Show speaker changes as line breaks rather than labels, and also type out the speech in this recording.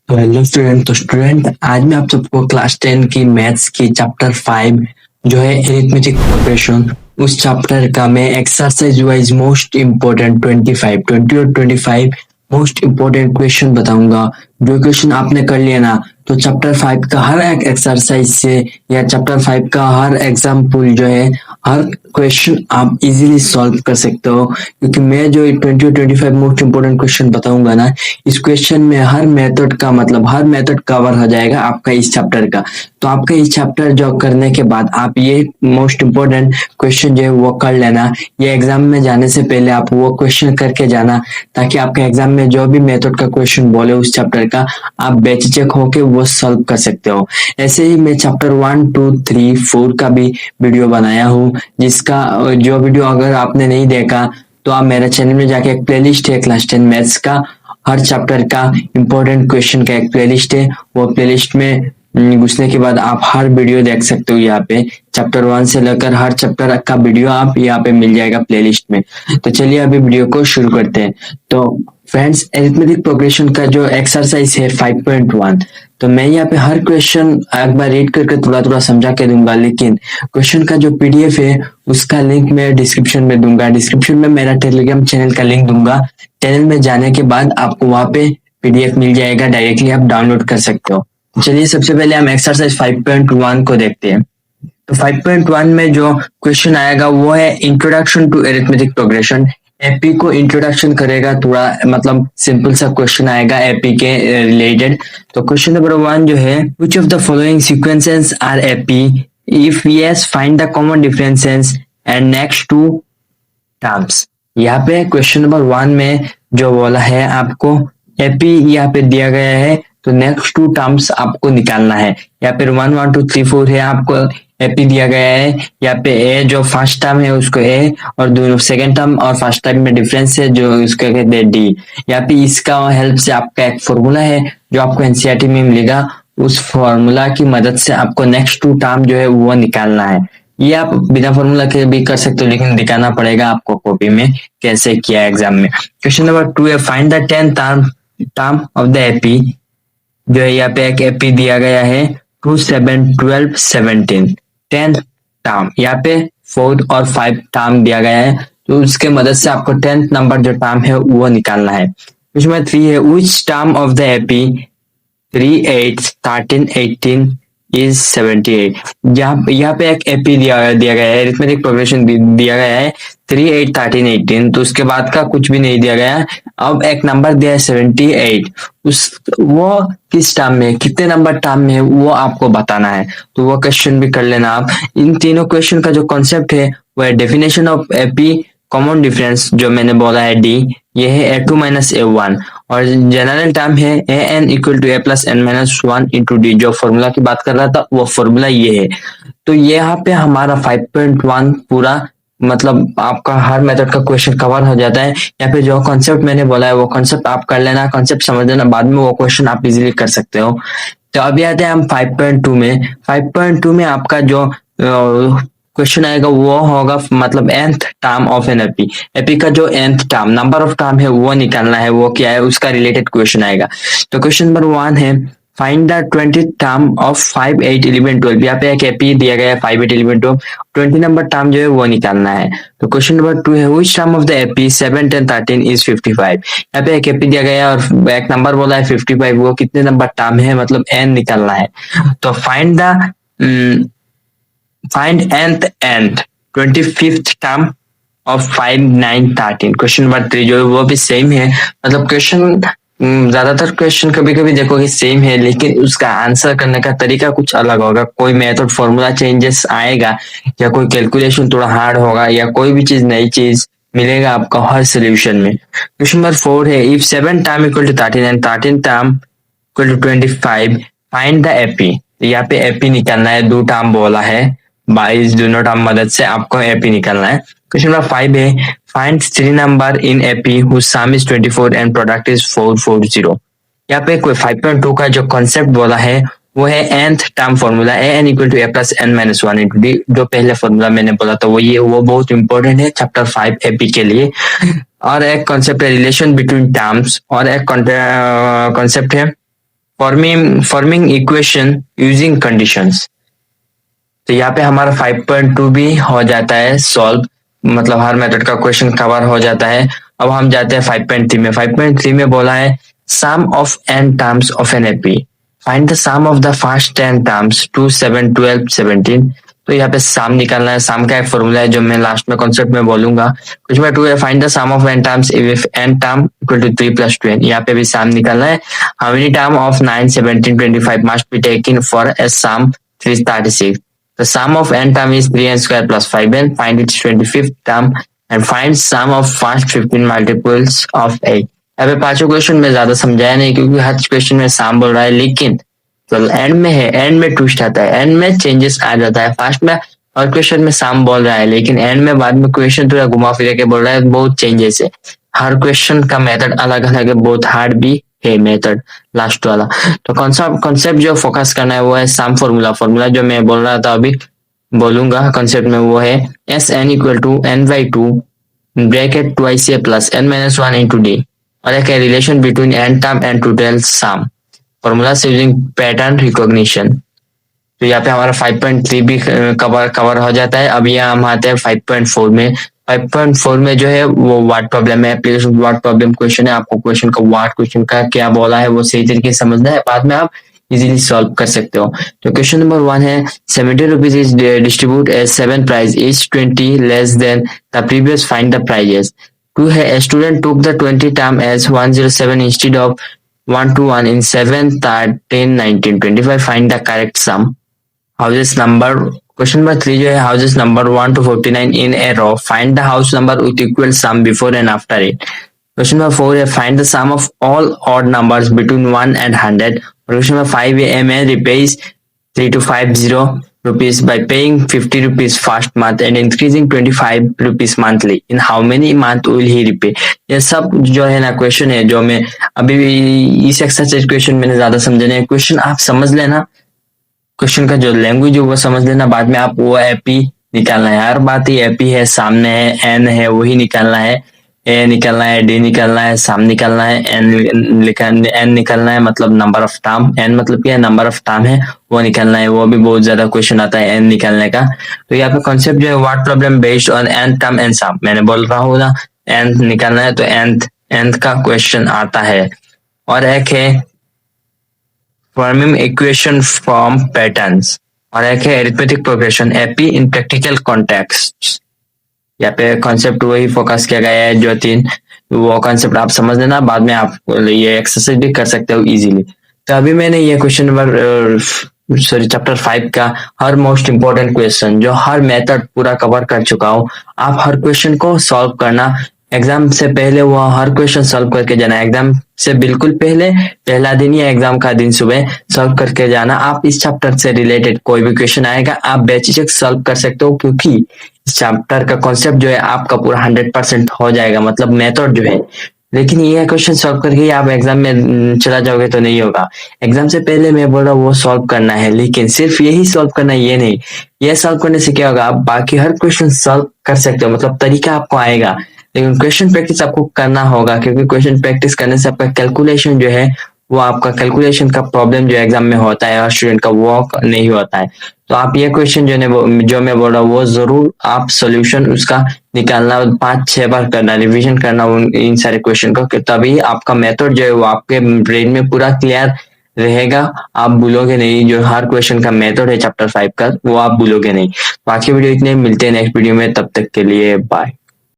तो hello student. आज मैं आप सबको क्लास 10 की मैथ्स की चैप्टर 5 जो है एरिथमेटिक प्रोग्रेशन, उस चैप्टर का मैं एक्सरसाइज वाइज मोस्ट इम्पोर्टेंट 20 और 25 मोस्ट इम्पोर्टेंट क्वेश्चन बताऊंगा। जो क्वेश्चन आपने कर लिया ना, तो चैप्टर 5 का हर एक एक्सरसाइज से या चैप्टर 5 का हर एग्जाम्पल जो है, हर क्वेश्चन आप इजीली सॉल्व कर सकते हो। क्योंकि मैं जो 20 और 25 मोस्ट इम्पोर्टेंट क्वेश्चन बताऊंगा ना, इस क्वेश्चन में हर मेथड का मतलब हर मेथड कवर हो जाएगा आपका इस चैप्टर का। तो आपका इस चैप्टर जो करने के बाद आप ये मोस्ट इम्पोर्टेंट क्वेश्चन जो है वो कर लेना। ये एग्जाम में जाने से पहले आप वो क्वेश्चन करके जाना, ताकि आपके एग्जाम में जो भी मेथड का क्वेश्चन बोले उस चैप्टर का, आप बेझिझक होके वो सॉल्व कर सकते हो। ऐसे ही मैं चैप्टर 1, 2, 3, 4 का भी वीडियो बनाया हूँ, जिसका जो वीडियो अगर आपने नहीं देखा तो आप मेरे चैनल में जाके, एक प्लेलिस्ट है क्लास 10 मैथ्स का, हर चैप्टर का इम्पोर्टेंट क्वेश्चन का एक प्लेलिस्ट है। वो प्लेलिस्ट में घुसने के बाद आप हर वीडियो देख सकते हो। यहाँ पे चैप्टर 1 से लेकर हर चैप्टर का वीडियो आप यहाँ पे मिल जाएगा प्लेलिस्ट में। तो चलिए अभी वीडियो को शुरू करते हैं। तो फ्रेंड्स, अरिथमेटिक प्रोग्रेशन का जो एक्सरसाइज है 5.1, तो मैं यहाँ पे हर क्वेश्चन एक बार रीड करके थोड़ा थोड़ा समझा के दूंगा, लेकिन क्वेश्चन का जो पीडीएफ है उसका लिंक मैं डिस्क्रिप्शन में दूंगा। डिस्क्रिप्शन में मेरा टेलीग्राम चैनल का लिंक दूंगा। चैनल में जाने के बाद आपको वहां पे पीडीएफ मिल जाएगा, डायरेक्टली आप डाउनलोड कर सकते हो। चलिए सबसे पहले हम एक्सरसाइज 5.1 को देखते हैं। तो 5.1 में जो क्वेश्चन आएगा वो है introduction to arithmetic progression. AP को इंट्रोडक्शन करेगा, थोड़ा मतलब सिंपल सा क्वेश्चन आएगा एपी के रिलेटेड। तो क्वेश्चन नंबर 1 जो है, which of the following sequences are AP, if yes find the common differences and next two terms. यहाँ पे क्वेश्चन नंबर 1 में जो बोला है आपको एपी यहाँ पे दिया गया है, तो नेक्स्ट टू टर्म्स आपको निकालना है। यहाँ पे 1, 1, 2, 3, 4 है, आपको एपी दिया गया है। यहाँ पे ए जो फर्स्ट टर्म है उसको ए, और दोनों सेकंड टर्म और फर्स्ट टर्म में डिफरेंस है जो उसको कहते हैं डी। यहाँ पे इसका हेल्प से आपका एक फॉर्मूला है जो आपको एनसीईआरटी में मिलेगा, उस फॉर्मूला की मदद से आपको नेक्स्ट टू टर्म जो है वो निकालना है। ये आप बिना फॉर्मूला के भी कर सकते हो, लेकिन दिखाना पड़ेगा आपको कॉपी में कैसे किया एग्जाम में। क्वेश्चन नंबर 2 है, find the 10th term of the AP. जो है यहाँ पे एक एपी दिया गया है 2, 7, 12, 17, 10th टर्म। यहाँ पे 4 और 5 टर्म दिया गया है, तो उसके मदद से आपको 10th नंबर जो टर्म है वो निकालना है। क्वेश्चन नंबर 3 है, which term of the AP 3, 8, 13, 18 is 78। यहाँ पे एक एपी दिया गया है, अरिथमेटिक प्रोग्रेशन दिया गया है 3, 8, 13, 18, तो उसके बाद का कुछ भी नहीं दिया गया। अब एक नंबर दिया है 78, उस वो किस टर्म में, कितने नंबर टर्म में है वो आपको बताना है। तो वो क्वेश्चन भी कर लेना आप। इन तीनों क्वेश्चन का जो कॉन्सेप्ट है वो है definition of AP, common difference जो मैंने बोला है डी, ये है A2 माइनस A1, और जनरल टर्म है A N equal to A plus N minus 1 into D. जो फॉर्मूला की बात कर रहा था वो फॉर्मूला ये है। तो यहाँ पे हमारा 5.1 पूरा मतलब आपका हर मेथड का क्वेश्चन कवर हो जाता है। यहाँ पे जो कॉन्सेप्ट मैंने बोला है वो कॉन्सेप्ट आप कर लेना, कॉन्सेप्ट समझ लेना, बाद में वो क्वेश्चन आप इजीली कर सकते हो। तो अभी आते हैं हम 5.2 में। 5.2 में आपका जो क्वेश्चन आएगा वो होगा मतलब nth term of N AP. AP का जो nth term, number of term है वो निकालना है, वो क्या है उसका रिलेटेड क्वेश्चन आएगा। तो क्वेश्चन नंबर 1 है, find the 20th term of 5, 8, 11, 12। यहाँ पे एक एपी दिया गया है 5, 8, 11, 12, 20 नंबर टर्म जो है वो निकालना है। तो क्वेश्चन नंबर 2 है, which term of the AP 7, 10, 13 is 55। यहाँ पे एक एपी दिया गया है और एक नंबर बोला है 55, वो कितने नंबर टर्म है मतलब n निकालना है। तो find nth and 25th term of 5, 9, 13। Question number 3 जो है वो भी सेम है, मतलब क्वेश्चन ज्यादातर क्वेश्चन कभी कभी देखोगे सेम है, लेकिन उसका आंसर करने का तरीका कुछ अलग होगा। कोई मेथड फॉर्मूला चेंजेस आएगा, या कोई कैलकुलेशन थोड़ा हार्ड होगा, या कोई भी चीज नई चीज मिलेगा आपको हर सोल्यूशन में। क्वेश्चन नंबर 4 है, if 7 term equal to 13 and 13 term equal to 25 find the AP. यहाँ पे एपी निकालना है, दो टर्म बोला है, इस दोनों टर्म मदद से आपको एपी निकालना है। क्वेश्चन नंबर 5 है, find 3 number in AP whose sum is 24 and product is 440। यहाँ पे कोई 5.2 का जो कॉन्सेप्ट बोला है वो है nth term formula a N equal to A plus N minus 1 into D. जो पहले फॉर्मूला मैंने बोला था वो बहुत इंपॉर्टेंट है चैप्टर 5 एपी के लिए। और एक कॉन्सेप्ट है रिलेशन बिटवीन टर्म्स, और एक कॉन्सेप्ट है फॉर्मिंग इक्वेशन यूजिंग कंडीशंस। तो यहाँ पे हमारा 5.2 भी हो जाता है सॉल्व, मतलब हर मेथड का क्वेश्चन कवर हो जाता है। अब हम जाते हैं 5.3 में। 5.3 में बोला है sum of n terms of N AP, find the sum of the first 10 terms 2 7 12 17। तो यहाँ पे सम निकालना है। सम का एक फॉर्मूला है जो मैं लास्ट में कॉन्सेप्ट में बोलूंगा। क्वेश्चन नंबर 2 है find the sum of n terms if n term equal to 3 + 2n। यहाँ पे भी सम निकालना है। How many term of 9 17 25 must be taken for a sum 336। The sum of n term is 3n square plus 5n. Find its 25th term and find sum of first 15 multiples of 8। अबे पांचों question में ज्यादा समझाया नहीं क्योंकि हर question में सम बोल रहा है, लेकिन तो एंड में है, एंड में ट्विस्ट आता है, एंड में चेंजेस आ जाता है। फर्स्ट में और क्वेश्चन में सम बोल रहा है, लेकिन एंड में बाद में क्वेश्चन थोड़ा घुमा फिरा के बोल रहा है, बहुत चेंजेस है। हर क्वेश्चन का मेथड अलग अलग है, बहुत हार्ड भी है मेथड लास्ट वाला। तो कॉन्सेप्ट जो फोकस करना है वो है सम फॉर्मूला जो मैं बोल रहा था अभी बोलूंगा कॉन्सेप्ट में, वो है S n equal to n by two bracket twice a plus N minus one into d, और एक relation between n term and total sum formula using pattern recognition. तो यहाँ पे हमारा 5.3 भी कवर हो जाता है। अब यहाँ हम आते हैं 5.4 में। 5.4 में जो है वो वाट प्रॉब्लम है, एप्लीकेशन वाट प्रॉब्लम क्वेश्चन है। आपको क्वेश्चन का वाट क्वेश्चन का क्या बोला है वो सही तरीके से समझना है, बाद में आप इजीली सॉल्व कर सकते हो। तो क्वेश्चन नंबर 1 है 70 rupees is distribute as 7 prize is 20 less than the previous, find the prizes. 2 है student took the 20 term as 107 instead of 121 in 7 13 19 25, find the correct sum. Houses number question number 3 जो है houses number 1 to 49 in a row, find the house number with equal sum before and after it. Question number 4 है find the sum of all odd numbers between 1 and 100। Question number 5 है a man repays 3250 rupees by paying 50 rupees first month and increasing 25 rupees monthly, in how many month will he repay। ये सब जो है ना question है जो मैं अभी इस एक्सरसाइज क्वेश्चन मैंने ज्यादा समझे नहीं। क्वेश्चन आप समझ लेना, क्वेश्चन का जो लैंग्वेज है वो समझ लेना, बाद में आप वो एपी निकालना है। हर बात ही एपी है, सामने है, एन है, वही निकालना है। ए निकालना है, डी निकालना है, सम निकालना है, एन निकालना है, मतलब नंबर ऑफ टर्म, एन मतलब क्या है, नंबर ऑफ टर्म है, वो निकालना है। वो भी बहुत ज्यादा क्वेश्चन आता है एन निकालने का। तो यहाँ पे कॉन्सेप्ट जो है what problem based on n term and sum, मैंने बोल रहा हूँ ना एन निकालना है तो एंथ का क्वेश्चन आता है। और एक है फॉर्मिंग इक्वेशन फ्रॉम पैटर्न्स, और एक है arithmetic progression AP in practical context. यहाँ पे कॉन्सेप्ट वही फोकस किया गया है जो 3, वो कॉन्सेप्ट आप समझ लेना, बाद में आप ये एक्सरसाइज भी कर सकते हो इजीली। तो अभी मैंने ये क्वेश्चन नंबर चैप्टर 5 का हर मोस्ट इंपॉर्टेंट क्वेश्चन जो हर मेथड पूरा कवर कर चुका हूँ। आप हर क्वेश्चन को सॉल्व करना, एग्जाम से पहले वो हर क्वेश्चन सॉल्व करके जाना। एग्जाम से बिल्कुल पहले पहला दिन या एग्जाम का दिन सुबह सॉल्व करके जाना। आप इस चैप्टर से रिलेटेड कोई भी क्वेश्चन आएगा आप बेझिझक सॉल्व कर सकते हो, क्योंकि इस चैप्टर का कॉन्सेप्ट जो है आपका पूरा 100% हो जाएगा, मतलब मेथड जो है। लेकिन ये क्वेश्चन सॉल्व करके आप एग्जाम में चला जाओगे तो नहीं होगा। एग्जाम से पहले मैं बोल रहा हूँ वो सॉल्व करना है, लेकिन सिर्फ यही सॉल्व करना ये नहीं, ये सॉल्व करने से क्या होगा, आप बाकी हर क्वेश्चन सॉल्व कर सकते हो, मतलब तरीका आपको आएगा। लेकिन क्वेश्चन प्रैक्टिस आपको करना होगा, क्योंकि क्वेश्चन प्रैक्टिस करने से आपका कैलकुलेशन जो है वो आपका कैलकुलेशन का प्रॉब्लम जो एग्जाम में होता है और स्टूडेंट का वो नहीं होता है। तो आप ये क्वेश्चन जो मैं बोल रहा हूँ वो जरूर आप सोल्यूशन उसका निकालना, 5-6 बार करना, रिवीजन करना इन सारे क्वेश्चन को, तभी आपका मेथड जो है वो आपके ब्रेन में पूरा क्लियर रहेगा। आप भूलोगे नहीं, जो हर क्वेश्चन का मेथड है चैप्टर 5 का वो आप भूलोगे नहीं। तो आज की वीडियो इतने, मिलते हैं नेक्स्ट वीडियो में, तब तक के लिए बाय।